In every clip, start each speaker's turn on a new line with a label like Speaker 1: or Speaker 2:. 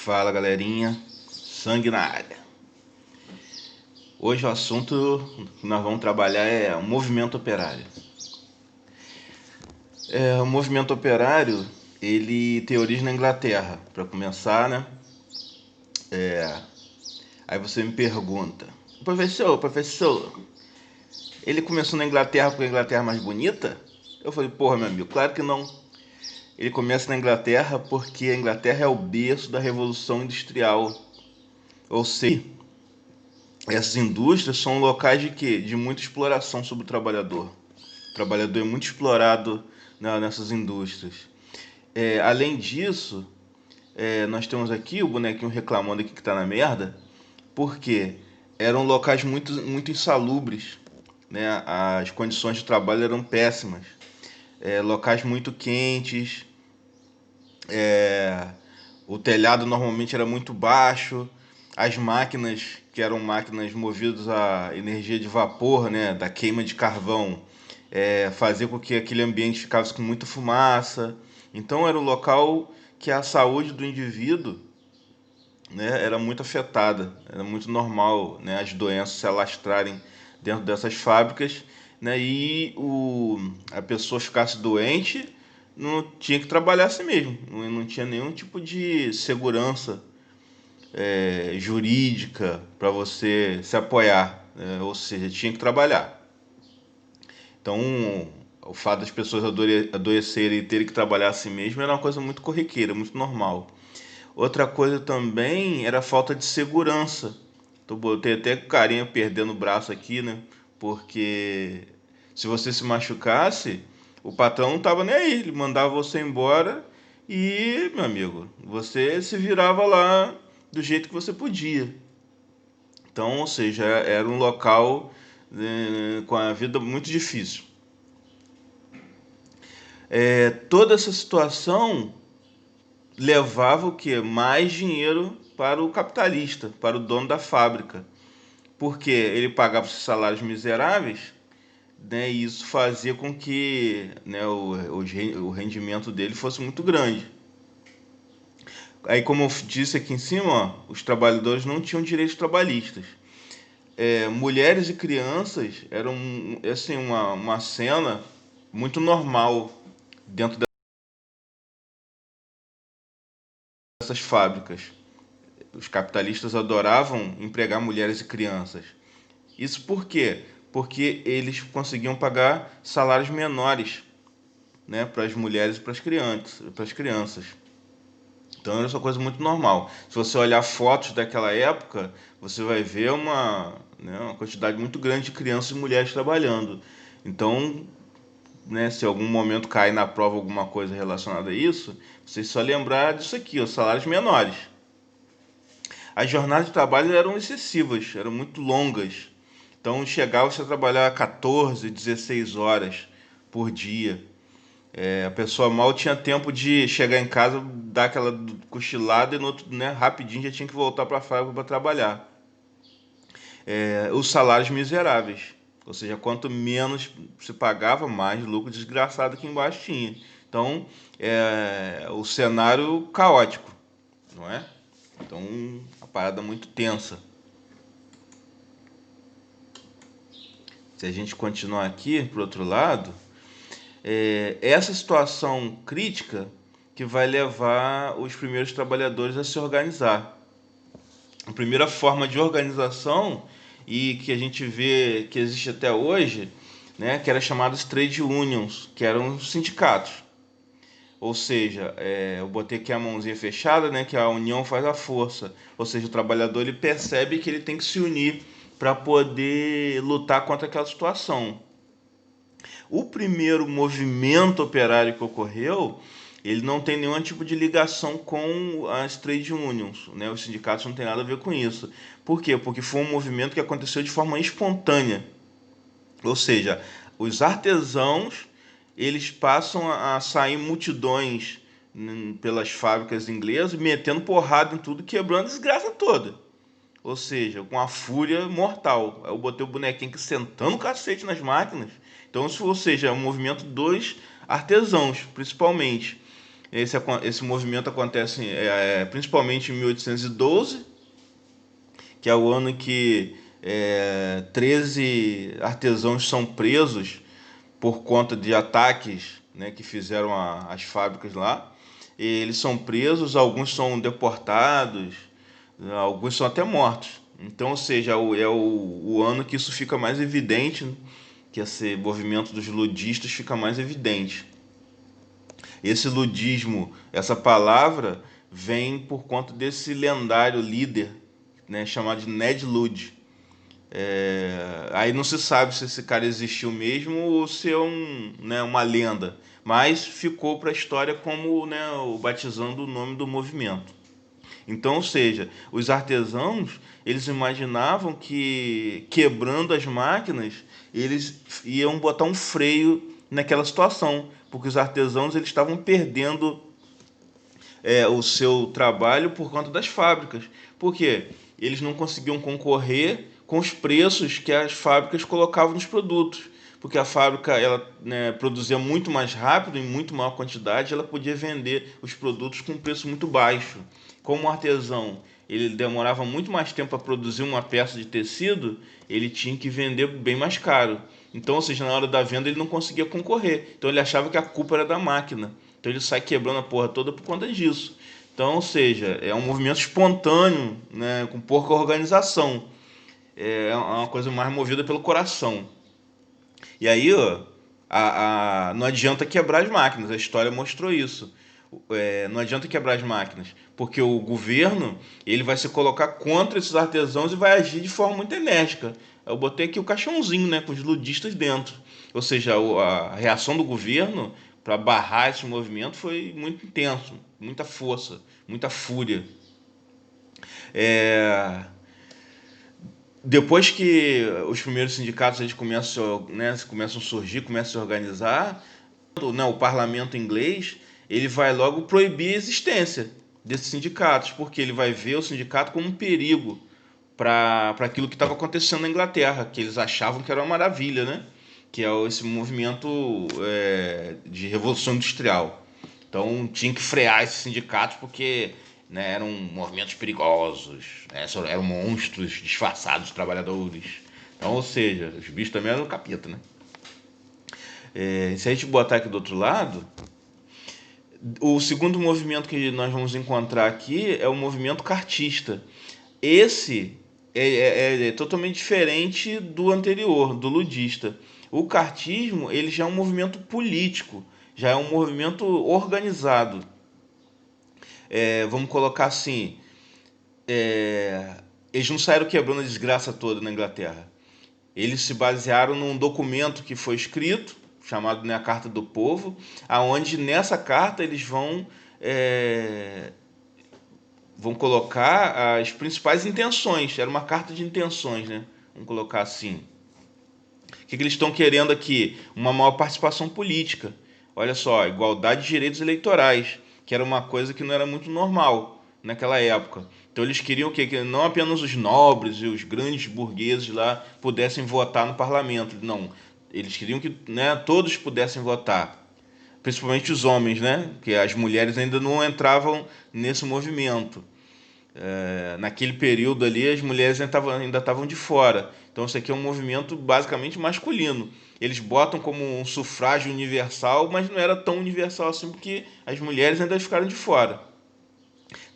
Speaker 1: Fala galerinha, sangue na área. Hoje o assunto que nós vamos trabalhar é o movimento operário. O movimento operário, ele tem origem na Inglaterra, para começar, né? Aí você me pergunta, professor, ele começou na Inglaterra porque a Inglaterra é mais bonita? Eu falei, porra, meu amigo, claro que não. Ele começa na Inglaterra porque a Inglaterra é o berço da Revolução Industrial. Ou seja, essas indústrias são locais de quê? De muita exploração sobre o trabalhador. O trabalhador é muito explorado, né, nessas indústrias. Além disso, nós temos aqui o bonequinho reclamando aqui que está na merda, porque eram locais muito insalubres, né? As condições de trabalho eram péssimas. Locais muito quentes, o telhado normalmente era muito baixo, as máquinas, que eram máquinas movidas a energia de vapor, né, da queima de carvão, fazia com que aquele ambiente ficasse com muita fumaça. Então era um local que a saúde do indivíduo, né, era muito afetada, era muito normal, né, as doenças se alastrarem dentro dessas fábricas, né, e a pessoa ficasse doente, não tinha que trabalhar assim mesmo, não tinha nenhum tipo de segurança jurídica para você se apoiar, né, ou seja, tinha que trabalhar. Então, o fato das pessoas adoecerem e terem que trabalhar assim mesmo era uma coisa muito corriqueira, muito normal. Outra coisa também era a falta de segurança. Então, botei até carinha perdendo o braço aqui, né? Porque se você se machucasse, o patrão não estava nem aí. Ele mandava você embora e, meu amigo, você se virava lá do jeito que você podia. Então, ou seja, era um local com a vida muito difícil. Toda essa situação levava o quê? Mais dinheiro para o capitalista, para o dono da fábrica, porque ele pagava os salários miseráveis, né, e isso fazia com que, né, o rendimento dele fosse muito grande. Aí, como eu disse aqui em cima, ó, os trabalhadores não tinham direitos trabalhistas. Mulheres e crianças eram assim, uma cena muito normal dentro dessas fábricas. Os capitalistas adoravam empregar mulheres e crianças. Isso por quê? Porque eles conseguiam pagar salários menores, né, para as mulheres e para as crianças. Então era uma coisa muito normal. Se você olhar fotos daquela época, você vai ver uma quantidade muito grande de crianças e mulheres trabalhando. Então, né, se algum momento cair na prova alguma coisa relacionada a isso, você só lembrar disso aqui, os salários menores. As jornadas de trabalho eram excessivas, eram muito longas. Então chegava-se a trabalhar 14, 16 horas por dia. A pessoa mal tinha tempo de chegar em casa, dar aquela cochilada e no outro, né, rapidinho já tinha que voltar para a fábrica para trabalhar. Os salários miseráveis, ou seja, quanto menos se pagava, mais lucro desgraçado que embaixo tinha. Então, o cenário caótico, não é? Então, a parada muito tensa. Se a gente continuar aqui, para o outro lado, essa situação crítica que vai levar os primeiros trabalhadores a se organizar. A primeira forma de organização, e que a gente vê que existe até hoje, né, que era chamadas trade unions, que eram sindicatos. Ou seja, eu botei aqui a mãozinha fechada, né, que a união faz a força. Ou seja, o trabalhador ele percebe que ele tem que se unir para poder lutar contra aquela situação. O primeiro movimento operário que ocorreu, ele não tem nenhum tipo de ligação com as trade unions, né? Os sindicatos não têm nada a ver com isso. Por quê? Porque foi um movimento que aconteceu de forma espontânea. Ou seja, os artesãos, eles passam a sair multidões pelas fábricas inglesas, metendo porrada em tudo, quebrando a desgraça toda. Ou seja, com a fúria mortal. Eu botei o bonequinho aqui sentando o cacete nas máquinas. Então, ou seja, é um movimento dos artesãos, principalmente. Esse movimento acontece principalmente em 1812, que é o ano em que 13 artesãos são presos por conta de ataques, né, que fizeram as fábricas lá. E eles são presos, alguns são deportados, alguns são até mortos. Então, ou seja, o ano que isso fica mais evidente, né, que esse movimento dos ludistas fica mais evidente. Esse ludismo, essa palavra, vem por conta desse lendário líder, né, chamado de Ned Ludd. Aí não se sabe se esse cara existiu mesmo ou se é uma lenda, mas ficou para a história como, né, batizando o nome do movimento. Então, ou seja, os artesãos, eles imaginavam que quebrando as máquinas, eles iam botar um freio naquela situação, porque os artesãos eles estavam perdendo o seu trabalho por conta das fábricas. Por quê? Eles não conseguiam concorrer com os preços que as fábricas colocavam nos produtos. Porque a fábrica ela, né, produzia muito mais rápido, em muito maior quantidade, ela podia vender os produtos com um preço muito baixo. Como o artesão ele demorava muito mais tempo para produzir uma peça de tecido, ele tinha que vender bem mais caro. Então, ou seja, na hora da venda ele não conseguia concorrer. Então ele achava que a culpa era da máquina. Então ele sai quebrando a porra toda por conta disso. Então, ou seja, é um movimento espontâneo, né, com pouca organização. É uma coisa mais movida pelo coração. E aí, ó, não adianta quebrar as máquinas, a história mostrou isso. Não adianta quebrar as máquinas, porque o governo ele vai se colocar contra esses artesãos e vai agir de forma muito enérgica. Eu botei aqui o caixãozinho, né, com os ludistas dentro. Ou seja, a reação do governo para barrar esse movimento foi muito intenso, muita força, muita fúria. É, Depois que os primeiros sindicatos eles começam a surgir, começam a se organizar, né, o parlamento inglês ele vai logo proibir a existência desses sindicatos, porque ele vai ver o sindicato como um perigo para aquilo que estava acontecendo na Inglaterra, que eles achavam que era uma maravilha, né? Que é esse movimento de revolução industrial. Então tinha que frear esses sindicatos porque, né, eram movimentos perigosos, né, eram monstros disfarçados de trabalhadores. Então, ou seja, os bichos também eram capeta, né? Se a gente botar aqui do outro lado, o segundo movimento que nós vamos encontrar aqui é o movimento cartista. Esse é totalmente diferente do anterior, do ludista. O cartismo ele já é um movimento político, já é um movimento organizado. Vamos colocar assim, eles não saíram quebrando a desgraça toda na Inglaterra. Eles se basearam num documento que foi escrito, chamado, né, a Carta do Povo, aonde nessa carta eles vão colocar as principais intenções. Era uma carta de intenções, né? Vamos colocar assim. O que eles estão querendo aqui? Uma maior participação política. Olha só, igualdade de direitos eleitorais, que era uma coisa que não era muito normal naquela época. Então eles queriam o quê? Que não apenas os nobres e os grandes burgueses lá pudessem votar no parlamento. Não, eles queriam que, né, todos pudessem votar. Principalmente os homens, né? Que as mulheres ainda não entravam nesse movimento. Naquele período ali, as mulheres ainda estavam de fora. Então, isso aqui é um movimento basicamente masculino. Eles botam como um sufrágio universal, mas não era tão universal assim, porque as mulheres ainda ficaram de fora.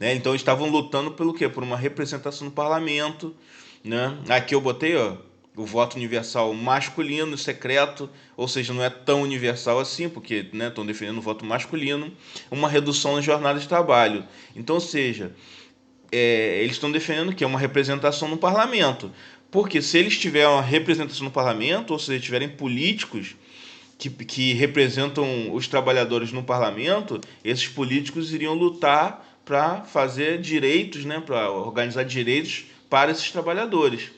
Speaker 1: Né? Então, eles estavam lutando pelo quê? Por uma representação no parlamento. Né? Aqui eu botei, ó, o voto universal masculino, secreto, ou seja, não é tão universal assim, porque, né, estão defendendo o voto masculino, uma redução na jornada de trabalho. Então, ou seja, eles estão defendendo que é uma representação no parlamento. Porque se eles tiverem uma representação no parlamento, ou se tiverem políticos que representam os trabalhadores no parlamento, esses políticos iriam lutar para fazer direitos, né, para organizar direitos para esses trabalhadores.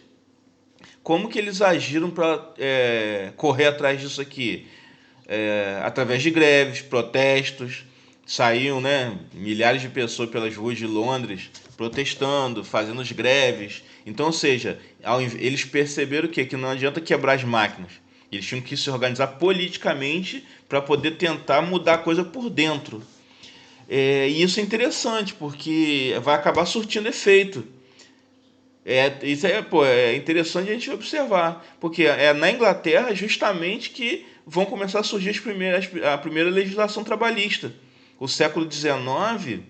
Speaker 1: Como que eles agiram para correr atrás disso aqui? Através de greves, protestos, saíam, né, milhares de pessoas pelas ruas de Londres protestando, fazendo as greves. Então, ou seja, eles perceberam o quê? Que não adianta quebrar as máquinas. Eles tinham que se organizar politicamente para poder tentar mudar a coisa por dentro. E isso é interessante, porque vai acabar surtindo efeito. Isso é interessante a gente observar, porque é na Inglaterra justamente que vão começar a surgir a primeira legislação trabalhista. O século XIX,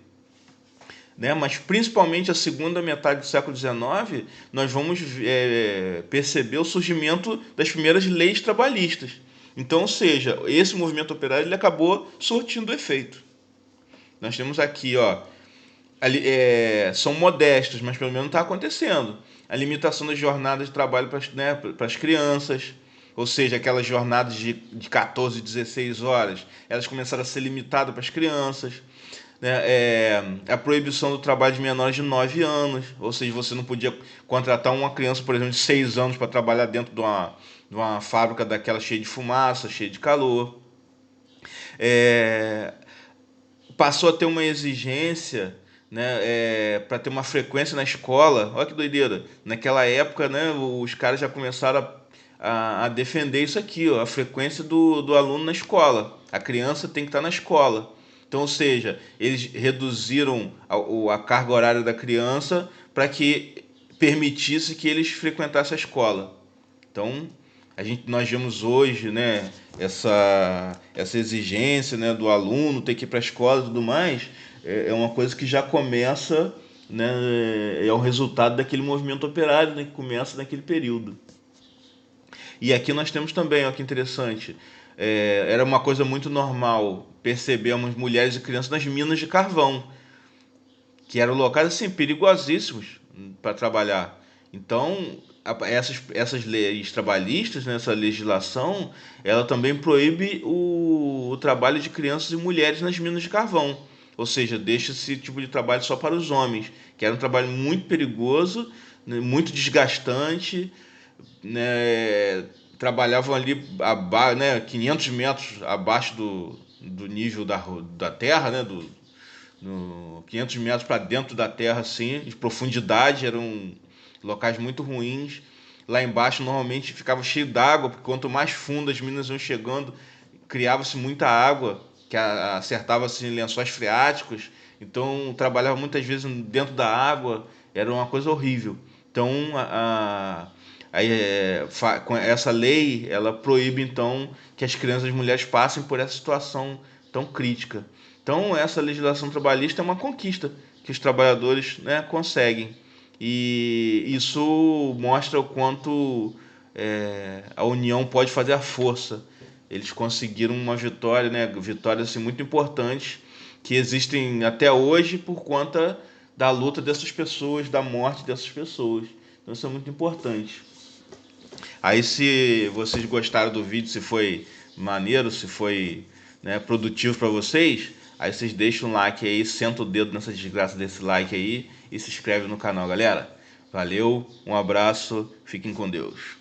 Speaker 1: né, mas principalmente a segunda metade do século XIX, nós vamos perceber o surgimento das primeiras leis trabalhistas. Então, ou seja, esse movimento operário ele acabou surtindo efeito. Nós temos aqui, ó, são modestas, mas pelo menos está acontecendo. A limitação das jornadas de trabalho para as crianças, ou seja, aquelas jornadas de 14, 16 horas, elas começaram a ser limitadas para as crianças. Né? A proibição do trabalho de menores de 9 anos, ou seja, você não podia contratar uma criança, por exemplo, de 6 anos para trabalhar dentro de uma fábrica daquela cheia de fumaça, cheia de calor. É, Passou a ter uma exigência, né, para ter uma frequência na escola. Olha que doideira. Naquela época, né, os caras já começaram a defender isso aqui, ó, a frequência do aluno na escola. A criança tem que estar na escola. Então, ou seja, eles reduziram a carga horária da criança para que permitisse que eles frequentassem a escola. Então, nós vemos hoje, né, essa exigência, né, do aluno ter que ir para a escola e tudo mais, é uma coisa que já começa, né, é o resultado daquele movimento operário, né, que começa naquele período. E aqui nós temos também, olha que interessante, era uma coisa muito normal percebermos mulheres e crianças nas minas de carvão, que eram locais assim perigosíssimos para trabalhar. Então, essas leis trabalhistas, né, essa legislação, ela também proíbe o trabalho de crianças e mulheres nas minas de carvão. Ou seja, deixa esse tipo de trabalho só para os homens, que era um trabalho muito perigoso, né, muito desgastante, né, trabalhavam ali né, 500 metros abaixo do nível da terra, né, 500 metros para dentro da terra, assim, de profundidade, eram locais muito ruins. Lá embaixo normalmente ficava cheio d'água, porque quanto mais fundo as minas iam chegando, criava-se muita água, que acertava-se em lençóis freáticos, então trabalhava muitas vezes dentro da água, era uma coisa horrível. Então, com essa lei, ela proíbe então que as crianças e as mulheres passem por essa situação tão crítica. Então, essa legislação trabalhista é uma conquista que os trabalhadores, né, conseguem. E isso mostra o quanto a união pode fazer a força. Eles conseguiram uma vitória, né, vitórias assim, muito importantes, que existem até hoje por conta da luta dessas pessoas, da morte dessas pessoas. Então, isso é muito importante. Aí, se vocês gostaram do vídeo, se foi maneiro, se foi, né, produtivo para vocês, aí vocês deixam um like aí, senta o dedo nessa desgraça desse like aí e se inscreve no canal, galera. Valeu, um abraço, fiquem com Deus.